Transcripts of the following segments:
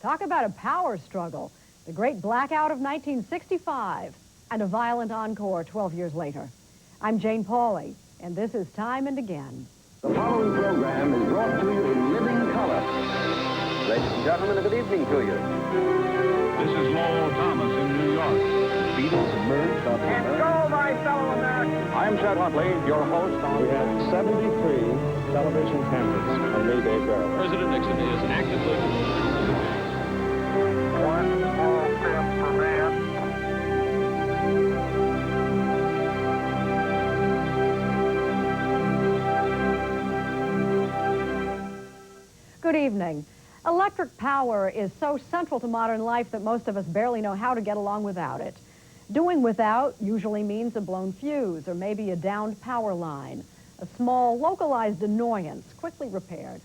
Talk about a power struggle. The great blackout of 1965 and a violent encore 12 years later. I'm Jane Pauley, and this is Time and Again. The following program is brought to you in living color. Ladies and gentlemen, a good evening to you. This is Lowell Thomas in New York. The Beatles emerged off the And go, my fellow Americans! I'm Chet Huntley, your host on... We had 73 television cameras on May Day Girl. President Nixon is actively... One small step for man. Good evening. Electric power is so central to modern life that most of us barely know how to get along without it. Doing without usually means a blown fuse or maybe a downed power line, a small localized annoyance quickly repaired.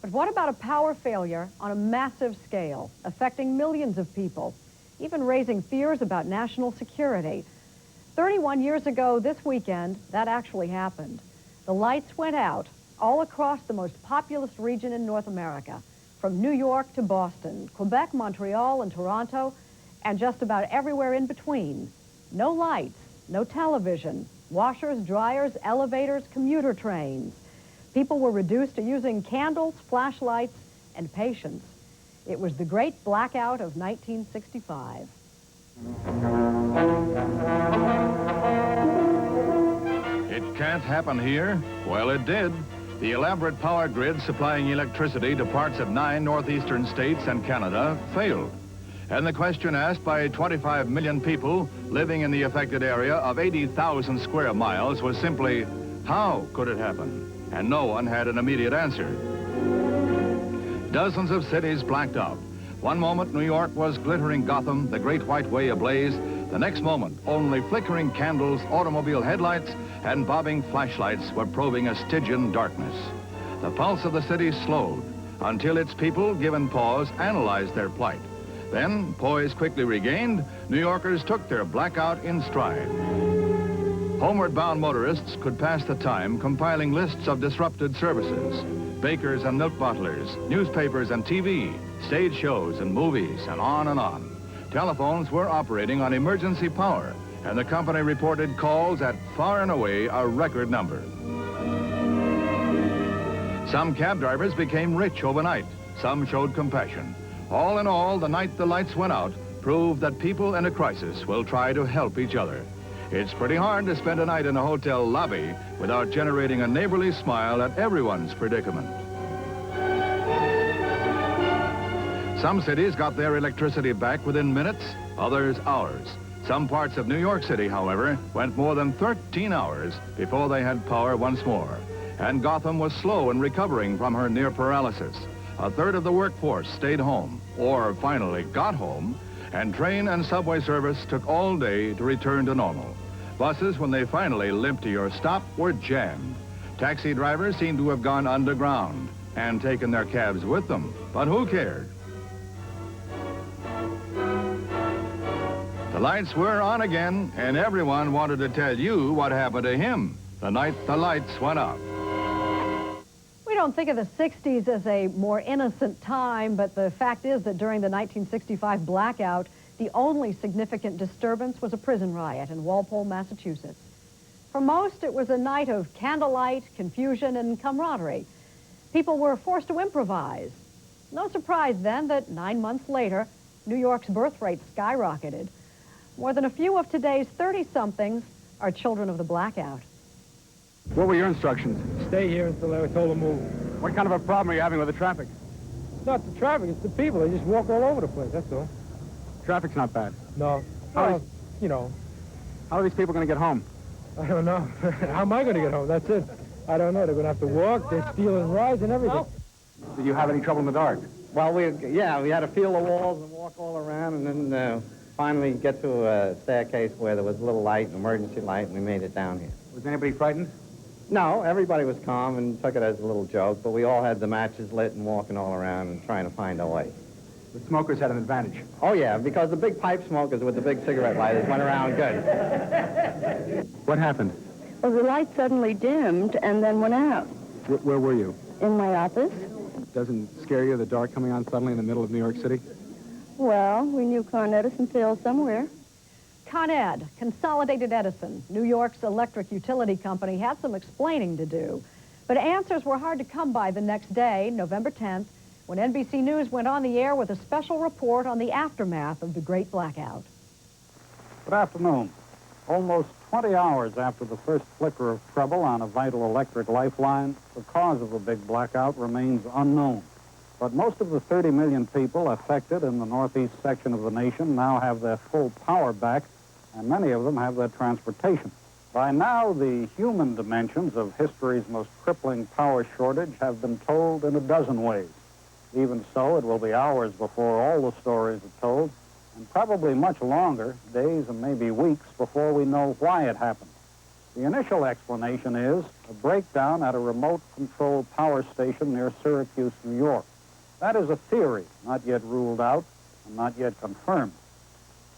But what about a power failure on a massive scale, affecting millions of people, even raising fears about national security? 31 years ago this weekend, that actually happened. The lights went out all across the most populous region in North America, from New York to Boston, Quebec, Montreal, and Toronto, and just about everywhere in between. No lights, no television, washers, dryers, elevators, commuter trains. People were reduced to using candles, flashlights, and patience. It was the great blackout of 1965. It can't happen here? Well, it did. The elaborate power grid supplying electricity to parts of 9 northeastern states and Canada failed. And the question asked by 25 million people living in the affected area of 80,000 square miles was simply, how could it happen? And no one had an immediate answer. Dozens of cities blacked out. One moment, New York was glittering Gotham, the Great White Way ablaze. The next moment, only flickering candles, automobile headlights, and bobbing flashlights were probing a Stygian darkness. The pulse of the city slowed until its people, given pause, analyzed their plight. Then, poise quickly regained, New Yorkers took their blackout in stride. Homeward bound motorists could pass the time compiling lists of disrupted services, bakers and milk bottlers, newspapers and TV, stage shows and movies, and on and on. Telephones were operating on emergency power, and the company reported calls at far and away a record number. Some cab drivers became rich overnight. Some showed compassion. All in all, the night the lights went out proved that people in a crisis will try to help each other. It's pretty hard to spend a night in a hotel lobby without generating a neighborly smile at everyone's predicament. Some cities got their electricity back within minutes, others hours. Some parts of New York City, however, went more than 13 hours before they had power once more. And Gotham was slow in recovering from her near paralysis. A third of the workforce stayed home, or finally got home, and train and subway service took all day to return to normal. Buses, when they finally limped to your stop, were jammed. Taxi drivers seemed to have gone underground and taken their cabs with them, but who cared? The lights were on again, and everyone wanted to tell you what happened to him the night the lights went out. We don't think of the 60s as a more innocent time, but the fact is that during the 1965 blackout, the only significant disturbance was a prison riot in Walpole, Massachusetts. For most, it was a night of candlelight, confusion, and camaraderie. People were forced to improvise. No surprise then that 9 months later, New York's birth rate skyrocketed. More than a few of today's 30-somethings are children of the blackout. What were your instructions? Stay here until they were told to move. What kind of a problem are you having with the traffic? It's not the traffic, it's the people. They just walk all over the place, that's all. Traffic's not bad. No. How You know, are these people going to get home? I don't know. How am I going to get home? That's it. I don't know. They're going to have to walk. They're stealing rides and everything. Did you have any trouble in the dark? Well, we had to feel the walls and walk all around, and then finally get to a staircase where there was a little light, an emergency light, and we made it down here. Was anybody frightened? No, everybody was calm and took it as a little joke, but we all had the matches lit and walking all around and trying to find our way. The smokers had an advantage. Oh, yeah, because the big pipe smokers with the big cigarette lighters went around good. What happened? Well, the light suddenly dimmed and then went out. Where were you? In my office. doesn't scare you, the dark coming on suddenly in the middle of New York City? Well, we knew Con Edison failed somewhere. Con Ed, Consolidated Edison, New York's electric utility company, had some explaining to do. But answers were hard to come by the next day, November 10th, when NBC News went on the air with a special report on the aftermath of the Great Blackout. Good afternoon. Almost 20 hours after the first flicker of trouble on a vital electric lifeline, the cause of the big blackout remains unknown. But most of the 30 million people affected in the northeast section of the nation now have their full power back, and many of them have their transportation. By now, the human dimensions of history's most crippling power shortage have been told in a dozen ways. Even so, it will be hours before all the stories are told, and probably much longer, days and maybe weeks, before we know why it happened. The initial explanation is a breakdown at a remote-controlled power station near Syracuse, New York. That is a theory, not yet ruled out and not yet confirmed.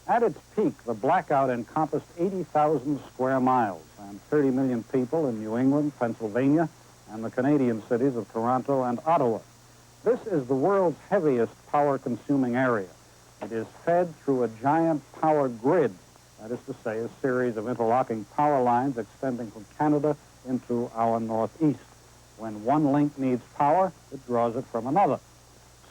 At its peak, the blackout encompassed 80,000 square miles and 30 million people in New England, Pennsylvania, and the Canadian cities of Toronto and Ottawa. This is the world's heaviest power-consuming area. It is fed through a giant power grid, that is to say, a series of interlocking power lines extending from Canada into our northeast. When one link needs power, it draws it from another.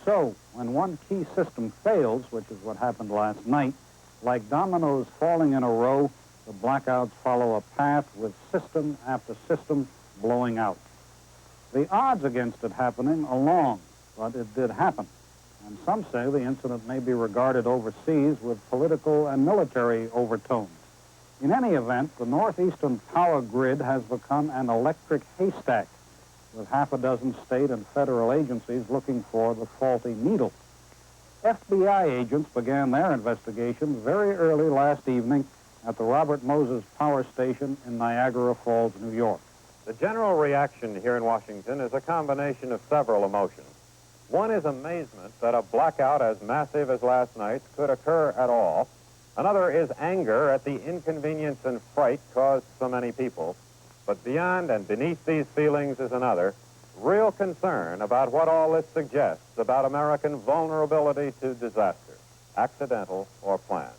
So, when one key system fails, which is what happened last night, like dominoes falling in a row, the blackouts follow a path with system after system blowing out. The odds against it happening are long, but it did happen. And some say the incident may be regarded overseas with political and military overtones. In any event, the northeastern power grid has become an electric haystack, with half a dozen state and federal agencies looking for the faulty needle. FBI agents began their investigation very early last evening at the Robert Moses Power Station in Niagara Falls, New York. The general reaction here in Washington is a combination of several emotions. One is amazement that a blackout as massive as last night's could occur at all. Another is anger at the inconvenience and fright caused so many people. But beyond and beneath these feelings is another, real concern about what all this suggests about American vulnerability to disaster, accidental or planned.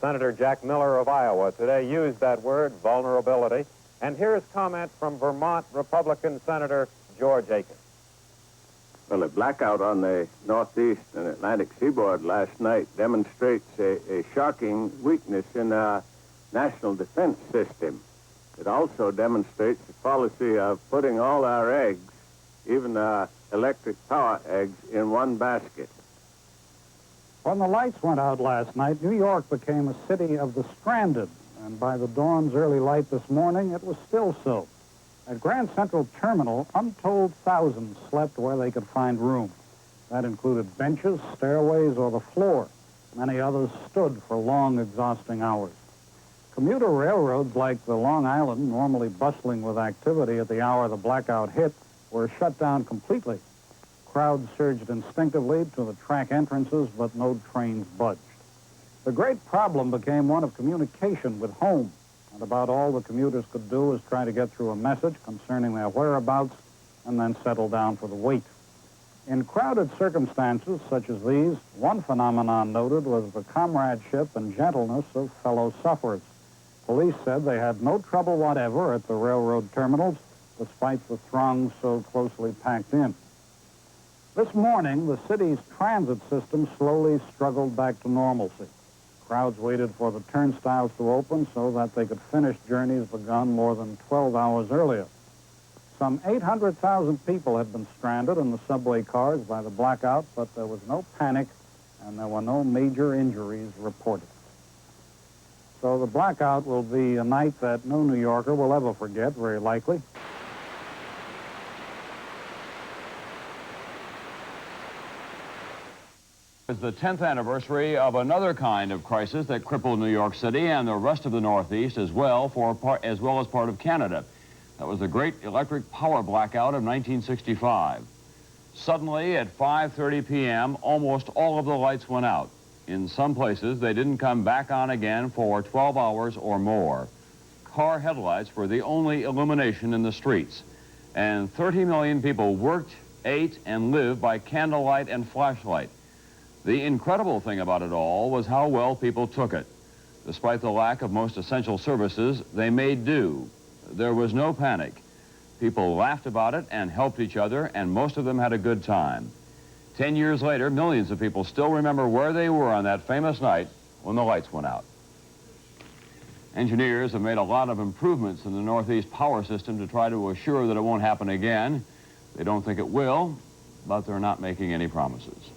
Senator Jack Miller of Iowa today used that word, vulnerability, and here's comment from Vermont Republican Senator George Aiken. Well, a blackout on the northeast and Atlantic seaboard last night demonstrates a shocking weakness in our national defense system. It also demonstrates the policy of putting all our eggs, even our electric power eggs, in one basket. When the lights went out last night, New York became a city of the stranded, and by the dawn's early light this morning, it was still so. At Grand Central Terminal, untold thousands slept where they could find room. That included benches, stairways, or the floor. Many others stood for long, exhausting hours. Commuter railroads like the Long Island, normally bustling with activity at the hour the blackout hit, were shut down completely. Crowds surged instinctively to the track entrances, but no trains budged. The great problem became one of communication with home, and about all the commuters could do was try to get through a message concerning their whereabouts and then settle down for the wait. In crowded circumstances such as these, one phenomenon noted was the comradeship and gentleness of fellow sufferers. Police said they had no trouble whatever at the railroad terminals, despite the throngs so closely packed in. This morning, the city's transit system slowly struggled back to normalcy. Crowds waited for the turnstiles to open so that they could finish journeys begun more than 12 hours earlier. Some 800,000 people had been stranded in the subway cars by the blackout, but there was no panic and there were no major injuries reported. So the blackout will be a night that no New Yorker will ever forget, very likely. It's the 10th anniversary of another kind of crisis that crippled New York City and the rest of the Northeast as well as part of Canada. That was the great electric power blackout of 1965. Suddenly, at 5:30 p.m., almost all of the lights went out. In some places, they didn't come back on again for 12 hours or more. Car headlights were the only illumination in the streets. And 30 million people worked, ate, and lived by candlelight and flashlight. The incredible thing about it all was how well people took it. Despite the lack of most essential services, they made do. There was no panic. People laughed about it and helped each other, and most of them had a good time. 10 years later, millions of people still remember where they were on that famous night when the lights went out. Engineers have made a lot of improvements in the Northeast power system to try to assure that it won't happen again. They don't think it will, but they're not making any promises.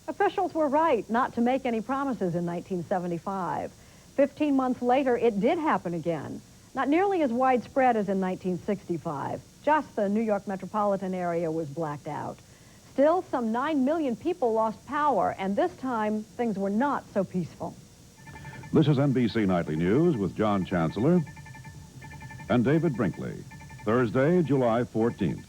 Officials were right not to make any promises in 1975. 15 months later, it did happen again. Not nearly as widespread as in 1965. Just the New York metropolitan area was blacked out. Still, some 9 million people lost power, and this time, things were not so peaceful. This is NBC Nightly News with John Chancellor and David Brinkley. Thursday, July 14th.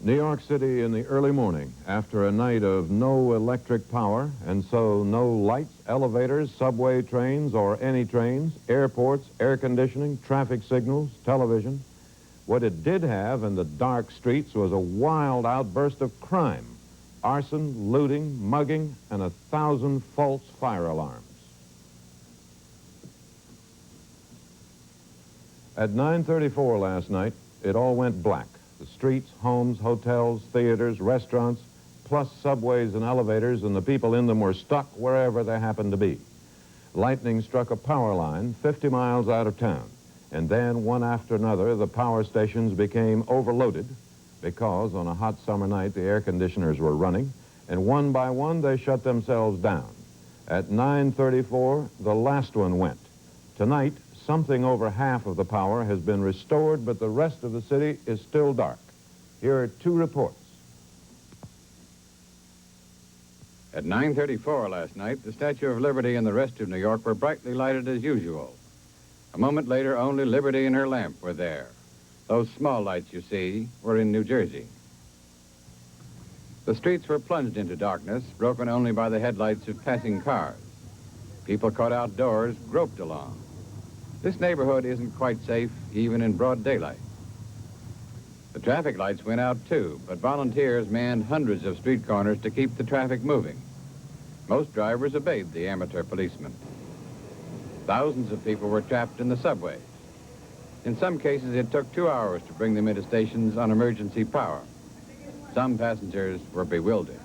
New York City in the early morning after a night of no electric power, and so no lights, elevators, subway trains, or any trains, airports, air conditioning, traffic signals, television. What it did have in the dark streets was a wild outburst of crime, arson, looting, mugging, and 1,000 false fire alarms. At 9:34 last night, it all went black. The streets, homes, hotels, theaters, restaurants, plus subways and elevators, and the people in them were stuck wherever they happened to be. Lightning struck a power line 50 miles out of town, and then one after another, the power stations became overloaded because on a hot summer night, the air conditioners were running, and one by one, they shut themselves down. At 9:34, the last one went. Tonight, something over half of the power has been restored, but the rest of the city is still dark. Here are two reports. At 9:34 last night, the Statue of Liberty and the rest of New York were brightly lighted as usual. A moment later, only Liberty and her lamp were there. Those small lights you see were in New Jersey. The streets were plunged into darkness, broken only by the headlights of passing cars. People caught outdoors groped along. This neighborhood isn't quite safe, even in broad daylight. The traffic lights went out, too, but volunteers manned hundreds of street corners to keep the traffic moving. Most drivers obeyed the amateur policemen. Thousands of people were trapped in the subways. In some cases, it took 2 hours to bring them into stations on emergency power. Some passengers were bewildered.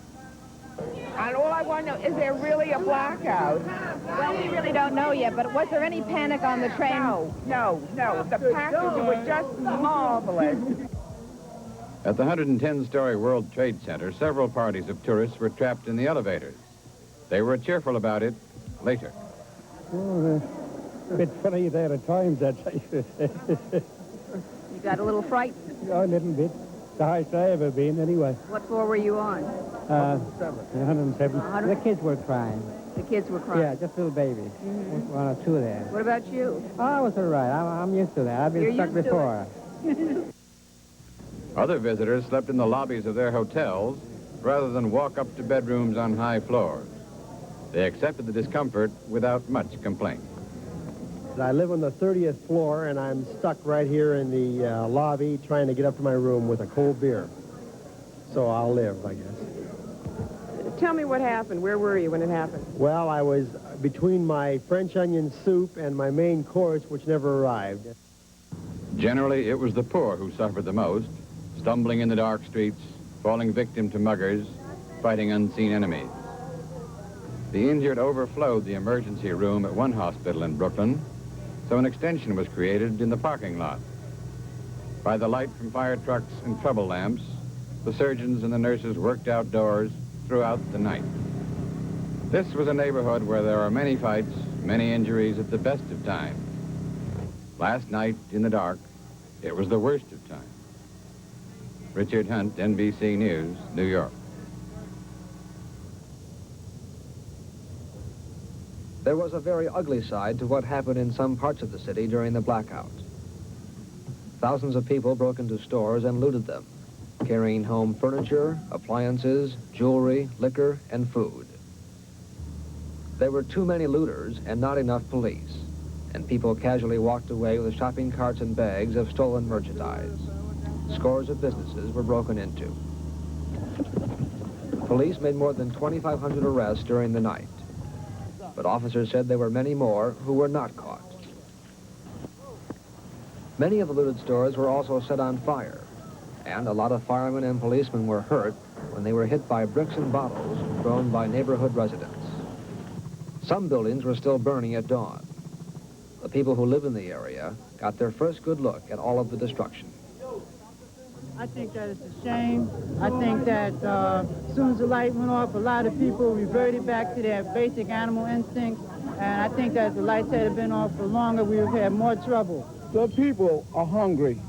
And all I want to know, is there really a blackout? Well, we really don't know yet, but was there any panic on the train? No. The packages were just marvelous. At the 110-story World Trade Center, several parties of tourists were trapped in the elevators. They were cheerful about it later. Oh, a bit funny there at times, I'd say. You got a little frightened? A little bit. The highest I ever been, anyway. What floor were you on? 107. The kids were crying. The kids were crying? Yeah, just little babies. Mm-hmm. One or two there. What about you? Oh, I was all right. I'm used to that. I've been stuck before. Other visitors slept in the lobbies of their hotels rather than walk up to bedrooms on high floors. They accepted the discomfort without much complaint. I live on the 30th floor, and I'm stuck right here in the lobby trying to get up to my room with a cold beer. So I'll live, I guess. Tell me what happened. Where were you when it happened? Well, I was between my French onion soup and my main course, which never arrived. Generally, it was the poor who suffered the most, stumbling in the dark streets, falling victim to muggers, fighting unseen enemies. The injured overflowed the emergency room at one hospital in Brooklyn, so an extension was created in the parking lot. By the light from fire trucks and trouble lamps, the surgeons and the nurses worked outdoors throughout the night. This was a neighborhood where there are many fights, many injuries at the best of times. Last night, in the dark, it was the worst of times. Richard Hunt, NBC News, New York. There was a very ugly side to what happened in some parts of the city during the blackout. Thousands of people broke into stores and looted them, carrying home furniture, appliances, jewelry, liquor, and food. There were too many looters and not enough police. and people casually walked away with shopping carts and bags of stolen merchandise. Scores of businesses were broken into. Police made more than 2,500 arrests during the night, but officers said there were many more who were not caught. Many of the looted stores were also set on fire, and a lot of firemen and policemen were hurt when they were hit by bricks and bottles thrown by neighborhood residents. Some buildings were still burning at dawn. The people who live in the area got their first good look at all of the destruction. I think that it's a shame. I think that as soon as the light went off, a lot of people reverted back to their basic animal instincts, and I think that if the lights had been off for longer, we would have had more trouble. The people are hungry,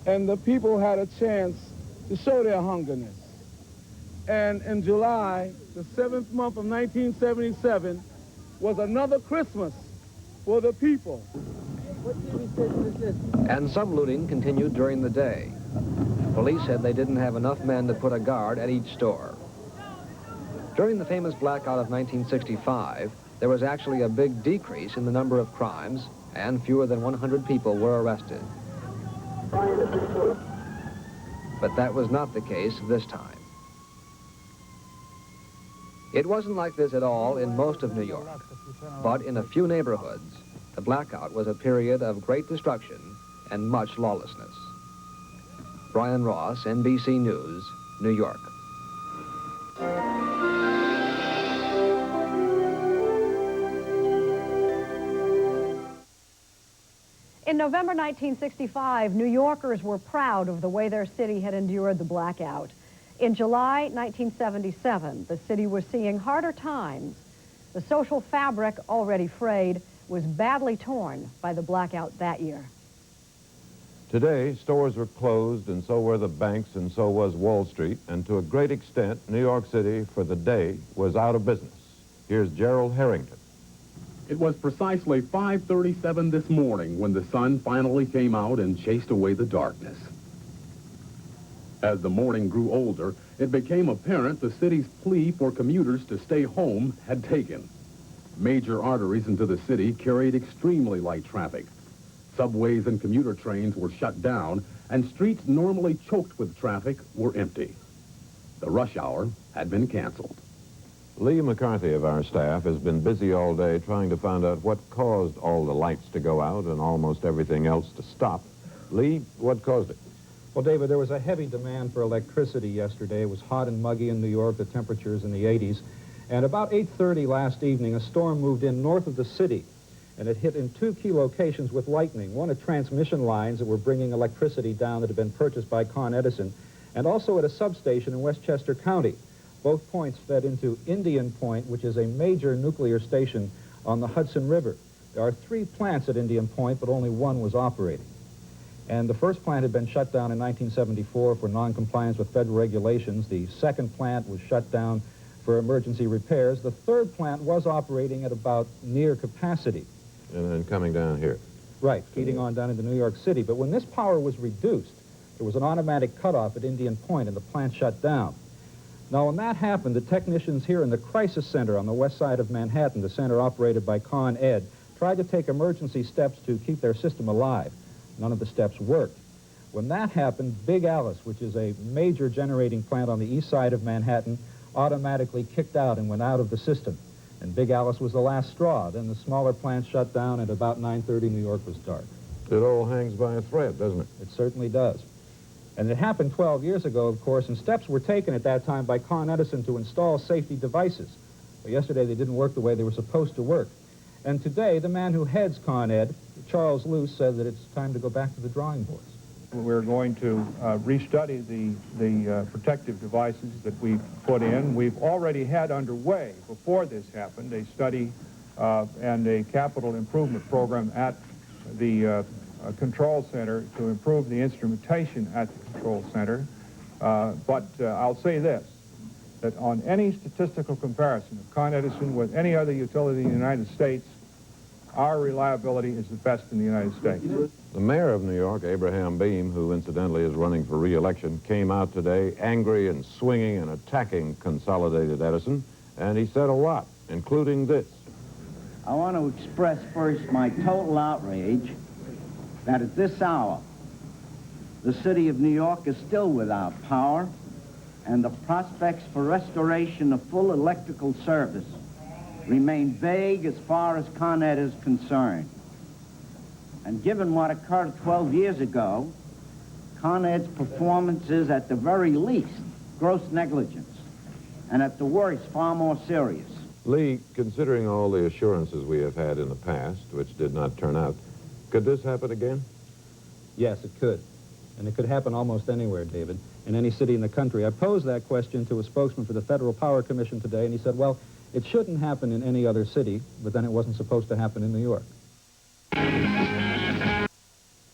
and the people had a chance to show their hungerness. And in July, the 7th month of 1977, was another Christmas for the people. And some looting continued during the day. Police said they didn't have enough men to put a guard at each store. During the famous blackout of 1965, there was actually a big decrease in the number of crimes, and fewer than 100 people were arrested. But that was not the case this time. It wasn't like this at all in most of New York, but in a few neighborhoods, the blackout was a period of great destruction and much lawlessness. Brian Ross, NBC News, New York. In November 1965, New Yorkers were proud of the way their city had endured the blackout. In July 1977, the city was seeing harder times. The social fabric, already frayed, was badly torn by the blackout that year. Today, stores were closed, and so were the banks, and so was Wall Street, and to a great extent, New York City, for the day, was out of business. Here's Gerald Harrington. It was precisely 5:37 this morning when the sun finally came out and chased away the darkness. As the morning grew older, it became apparent the city's plea for commuters to stay home had taken. Major arteries into the city carried extremely light traffic. Subways and commuter trains were shut down, and streets normally choked with traffic were empty. The rush hour had been canceled. Lee McCarthy of our staff has been busy all day trying to find out what caused all the lights to go out and almost everything else to stop. Lee, what caused it? Well, David, there was a heavy demand for electricity yesterday. It was hot and muggy in New York, the temperatures in the 80s. And about 8:30 last evening, a storm moved in north of the city, and it hit in two key locations with lightning. One at transmission lines that were bringing electricity down that had been purchased by Con Edison, and also at a substation in Westchester County. Both points fed into Indian Point, which is a major nuclear station on the Hudson River. There are 3 plants at Indian Point, but only one was operating. And the first plant had been shut down in 1974 for noncompliance with federal regulations. The second plant was shut down for emergency repairs. The third plant was operating at about near capacity. And then coming down here. Right, feeding on down into New York City. But when this power was reduced, there was an automatic cutoff at Indian Point, and the plant shut down. Now, when that happened, the technicians here in the Crisis Center on the west side of Manhattan, the center operated by Con Ed, tried to take emergency steps to keep their system alive. None of the steps worked. When that happened, Big Alice, which is a major generating plant on the east side of Manhattan, automatically kicked out and went out of the system. And Big Alice was the last straw. Then the smaller plants shut down, and about 9:30, New York was dark. It all hangs by a thread, doesn't it? It certainly does. And it happened 12 years ago, of course, and steps were taken at that time by Con Edison to install safety devices. But yesterday they didn't work the way they were supposed to work. And today, the man who heads Con Ed, Charles Luce, said that it's time to go back to the drawing boards. We're going to restudy the protective devices that we've put in. We've already had underway, before this happened, a study and a capital improvement program at the control center to improve the instrumentation at the control center. But I'll say this, that on any statistical comparison of Con Edison with any other utility in the United States, our reliability is the best in the United States. The mayor of New York, Abraham Beame, who incidentally is running for re-election, came out today angry and swinging and attacking Consolidated Edison, and he said a lot, including this. I want to express first my total outrage that at this hour, the city of New York is still without power, and the prospects for restoration of full electrical service remain vague as far as Con Ed is concerned. And given what occurred 12 years ago, Con Ed's performance is at the very least gross negligence, and at the worst far more serious. Lee, considering all the assurances we have had in the past, which did not turn out, could this happen again? Yes, it could. And it could happen almost anywhere, David, in any city in the country. I posed that question to a spokesman for the Federal Power Commission today, and he said, well, it shouldn't happen in any other city, but then it wasn't supposed to happen in New York.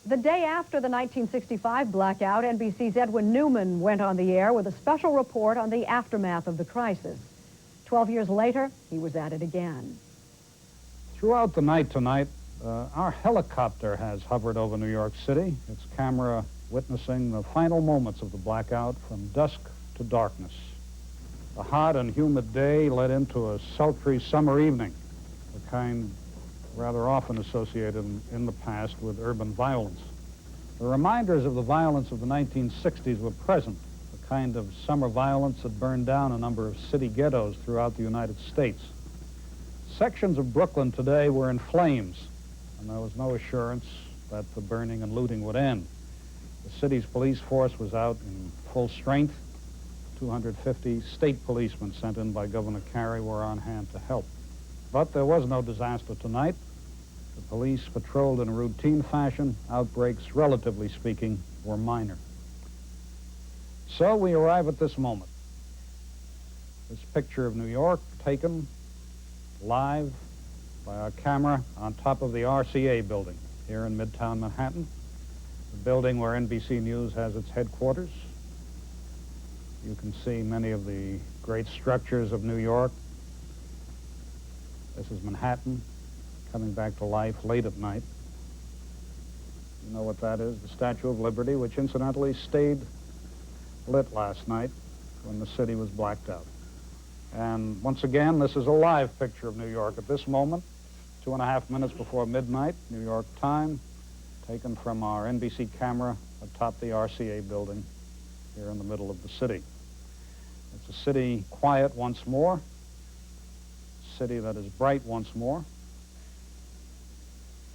The day after the 1965 blackout, NBC's Edwin Newman went on the air with a special report on the aftermath of the crisis. 12 years later, he was at it again. Throughout the night tonight, our helicopter has hovered over New York City, its camera witnessing the final moments of the blackout from dusk to darkness. The hot and humid day led into a sultry summer evening, the kind rather often associated in the past with urban violence. The reminders of the violence of the 1960s were present, the kind of summer violence that burned down a number of city ghettos throughout the United States. Sections of Brooklyn today were in flames, and there was no assurance that the burning and looting would end. The city's police force was out in full strength. 250 state policemen sent in by Governor Carey were on hand to help. But there was no disaster tonight. The police patrolled in a routine fashion. Outbreaks, relatively speaking, were minor. So we arrive at this moment. This picture of New York taken live by our camera on top of the RCA building here in Midtown Manhattan, the building where NBC News has its headquarters. You can see many of the great structures of New York. This is Manhattan coming back to life late at night. You know what that is? The Statue of Liberty, which incidentally stayed lit last night when the city was blacked out. And once again, this is a live picture of New York at this moment, 2.5 minutes before midnight, New York time, taken from our NBC camera atop the RCA building here in the middle of the city. It's a city quiet once more, a city that is bright once more.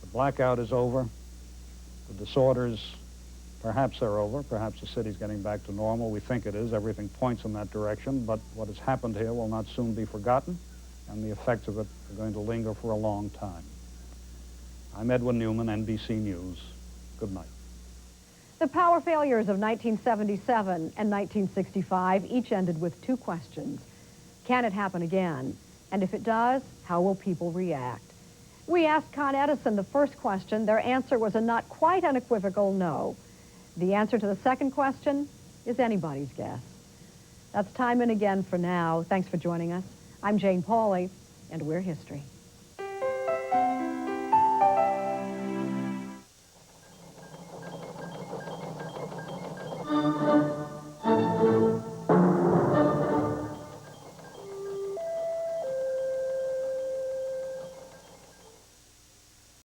The blackout is over. The disorders, perhaps they're over. Perhaps the city's getting back to normal. We think it is. Everything points in that direction. But what has happened here will not soon be forgotten, and the effects of it are going to linger for a long time. I'm Edwin Newman, NBC News. Good night. The power failures of 1977 and 1965 each ended with two questions. Can it happen again? And if it does, how will people react? We asked Con Edison the first question. Their answer was a not quite unequivocal no. The answer to the second question is anybody's guess. That's time and again for now. Thanks for joining us. I'm Jane Pauley, and we're History.